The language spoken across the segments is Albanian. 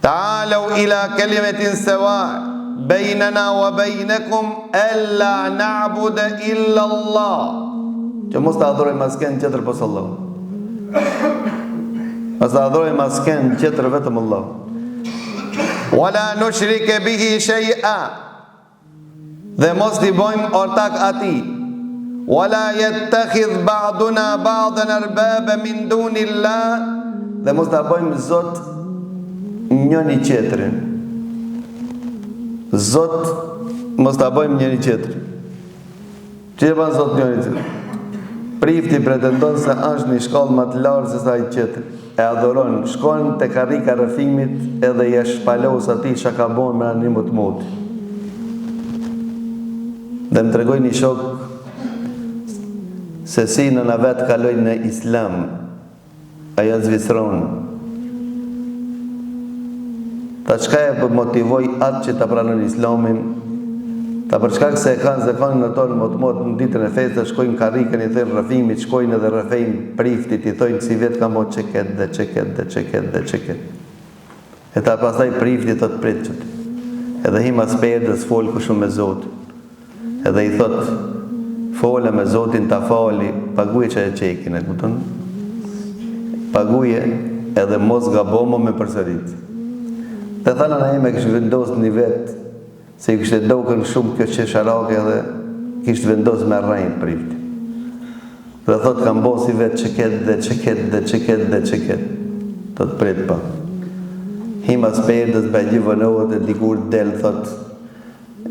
Ta'alu ila kalimatin sawa bainana wa bainakum alla na'budu illa Allah. Që mos të adhurojmë asken tjetër pas Allah. Mos të adhurojmë asken tjetër vetëm Allah. Wala nushrike bihi shay'a. Dhe mos t'i bojmë ortak ati. Wala yattakhidh ba'duna ba'dan arbaba min dunillah. Dhe mos t'a bojmë zot njëri tjetrin. Zot mos t'a bojmë njëri tjetrin. Që e ban zot njëri tjetrin? Prifti pretendon se është një shkallë më të lartë se sa i tjetër. E adhuron, shkon te karrika rrëfimit edhe i shpalos atij çka ka bën me animut moti. Dhe më tregoi një shok se si nëna vet kaloi në Islam, ajo zvicron. Ta çka e motivoi atë që ta pranon Islamin? Ta për shkak se e kanë zakonin në tonë mot në ditën e festës, shkojnë karrikën i thënë rrëfimit, shkojnë edhe rrëfejnë priftit, i thojnë si vetë ka mo çeket dhe çeket dhe çeket dhe çeket. E ta pastaj priftit thot prit çut. Edhe him as perdës fol ku shumë me Zotin. Edhe i thot fola me Zotin ta fali, paguaj çaj çekin, e kupton? Paguaj edhe mos gabomo me përsërit. Dhe thana na ime kishte vendosur një vetë se i kishte dokën shumë kjo qesharake dhe kishte vendosur me rrejnë prifti. Dhe thot kam bo si vetë çeket dhe çeket dhe çeket dhe çeket. Thot prit pa. Himas perdës bëjgji vënohet e dikur del thot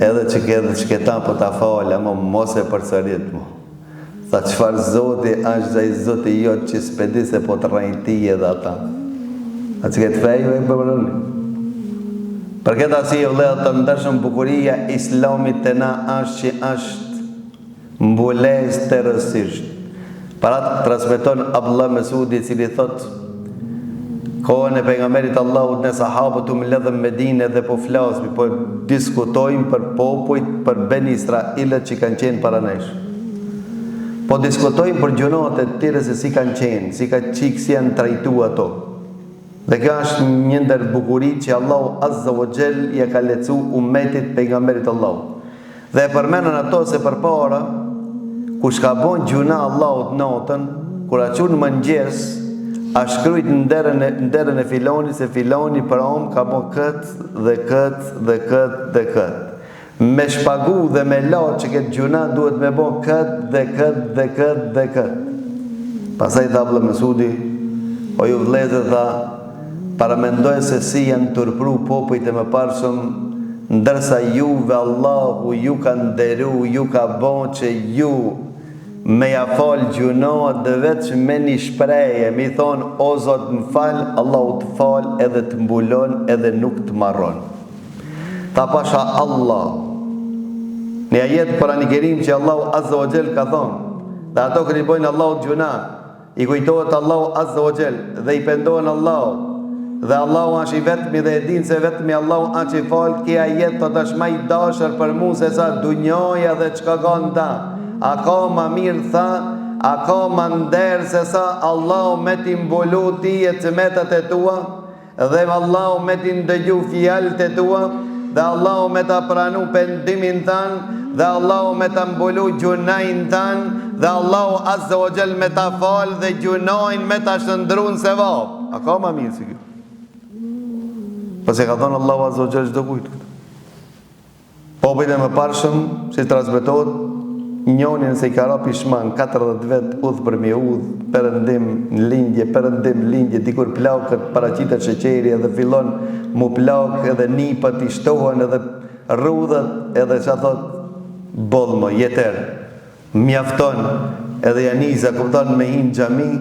edhe çeket dhe çeketan po ta falë, ama mos e përsërit mo. Tha çfarë zoti është ai zoti jot që s'pedi se po të rrejnë ti edhe ata. A çeket fejve e përmërëni. Për këtë arsye vëllezër të ndershëm, bukuria e Islamit te na është që është mbulesë terrësisht. Para transmeton Abdullah Mesudi, i cili thot kohën e pejgamberit Allahut ne sahabët u mbledhëm në Medinë dhe po flasim, po diskutojmë për popujt, për Ben Israilët që kanë qenë para nesh. Po diskutojmë për gjunoat e tyre se si kanë qenë, si janë trajtuar ato. Dhe kjo është një ndër bukuritë që Allahu Azza wa Jall ja ka lecu ummetit pejgamberit Allahu. Dhe përmendën ato se përpara kush ka bën gjuna Allahut natën, kur aqun mëngjes, a shkruajt në derën e filoni se filoni për om ka bën kët dhe kët dhe kët dhe kët. Me shpagu dhe me latë që këtë gjuna duhet me bën kët dhe kët dhe kët dhe kët. Pastaj tha Abdullah Mesudi, o ju vëllezër, tha paramendoj se si janë turpru popujt e mëparshëm, ndërsa juve Allahu ju ka nderu, ju ka bon që ju me ja fal gjunoat dhe veç me një shpreje, mi thonë o Zot më fal, Allahu të fal edhe të mbulon edhe nuk të marron. Ta pasha Allah, një ajet për anikerim që Allahu Azza wa Jall ka thonë, dhe ato kër i bojnë Allahu të gjuna, i kujtohet Allahu Azza wa Jall dhe i pendohen Allahu. Dhe Allahu është i vetmi dhe e din se vetmi Allahu është i falë, kja jetë të tashma i dashër për mu se sa dunjoja dhe qka ka nda. A ka ma mirë tha, a ka ma nderë se sa Allahu me ti mbulu ti e të metat e tua, dhe Allahu me ti ndëgju fjallët e tua, dhe Allahu me ta pranu pendimin tanë, dhe Allahu me ta mbulu gjunajnë tanë, dhe Allahu Azza wa Jall me ta falë dhe gjunajnë me ta shëndrun se vapë. A ka ma mirë si kjo? Pse ka thonë Allahu Azza wa Jall çdo kujt. Popujt e mëparshëm, si transmetohet, njonin se i ka ra pishman 40 vet udh për mi udh, perëndim lindje, dikur plakët paraqitet sheqeri edhe fillon mu plak edhe nipët i shtohen edhe rrudhët edhe çka thot bollmo jeter. Mjafton edhe janiza kupton me hin xhami.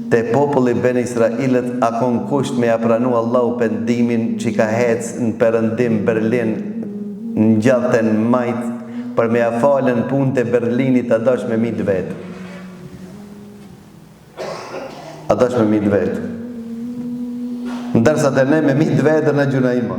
Te populli Ben Israilët a kon kusht me ja pranu Allahu pendimin që ka hec në perëndim Berlin në gjatën majt për me ja falen punë të Berlinit a dash me mit vetë. A dash me mit vetë. Ndërsa të ne me mit vetë në gjuna ima.